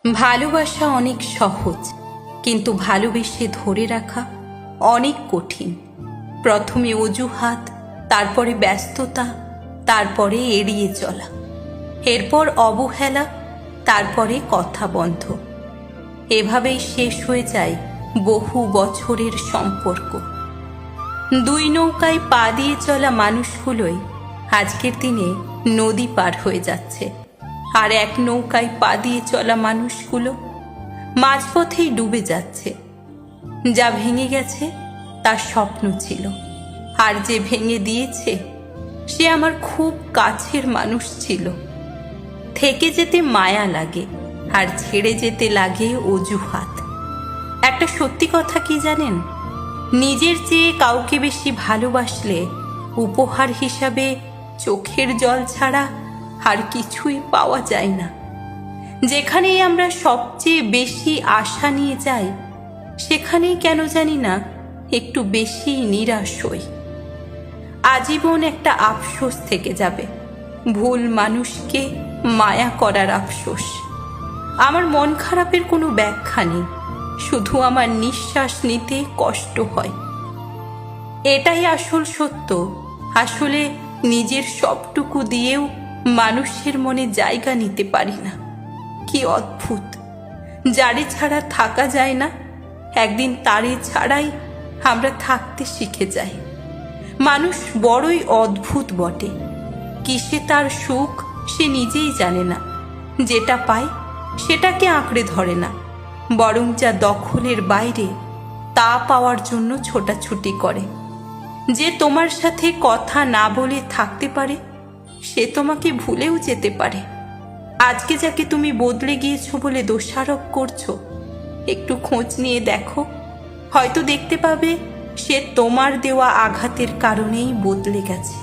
ভালোবাসা অনেক সহজ, কিন্তু ভালোবেসে ধরে রাখা অনেক কঠিন। প্রথমে অজুহাত, তারপরে ব্যস্ততা, তারপরে এড়িয়ে চলা, এরপর অবহেলা, তারপরে কথা বন্ধ। এভাবেই শেষ হয়ে যায় বহু বছরের সম্পর্ক। দুই নৌকায় পা দিয়ে চলা মানুষগুলোই আজকের দিনে নদী পার হয়ে যাচ্ছে, আর এক নৌকায় পা দিয়ে চলা মানুষগুলো মাঝপথেই ডুবে যাচ্ছে। যা ভেঙে গেছে তার স্বপ্ন ছিল, আর যে ভেঙে দিয়েছে সে আমার খুব কাছের মানুষ ছিল। থেকে যেতে মায়া লাগে, আর ছেড়ে যেতে লাগে অজুহাত। একটা সত্যি কথা কি জানেন, নিজের চেয়ে কাউকে বেশি ভালোবাসলে উপহার হিসাবে চোখের জল ছাড়া আর কিছুই পাওয়া যায় না। যেখানেই আমরা সবচেয়ে বেশি আশা নিয়ে যাই, সেখানেই কেন জানি না একটু বেশি নিরাশ হই। আজীবন একটা আফসোস থেকে যাবে, ভুল মানুষকে মায়া করার আফসোস। আমার মন খারাপের কোনো ব্যাখ্যা নেই, শুধু আমার নিঃশ্বাস নিতে কষ্ট হয়। এটাই আসল সত্য। আসলে নিজের সবটুকু দিয়েও মানুষের মনে জায়গা নিতে পারি না। কি অদ্ভুত, যারে ছাড়া থাকা যায় না, একদিন তারে ছাড়াই আমরা থাকতে শিখে যাই। মানুষ বড়ই অদ্ভুত বটে। কিসে তার সুখ সে নিজেই জানে না। যেটা পায় সেটাকে আঁকড়ে ধরে না, বরং যা দখলের বাইরে তা পাওয়ার জন্য ছোটাছুটি করে। যে তোমার সাথে কথা না বলে থাকতে পারে, সে তোমাকে ভুলেও যেতে পারে। আজকে যাকে তুমি বদলে গিয়েছো বলে দোষারোপ করছো, একটু খোঁজ নিয়ে দেখো, হয়তো দেখতে পাবে সে তোমার দেওয়া আঘাতের কারণেই বদলে গেছে।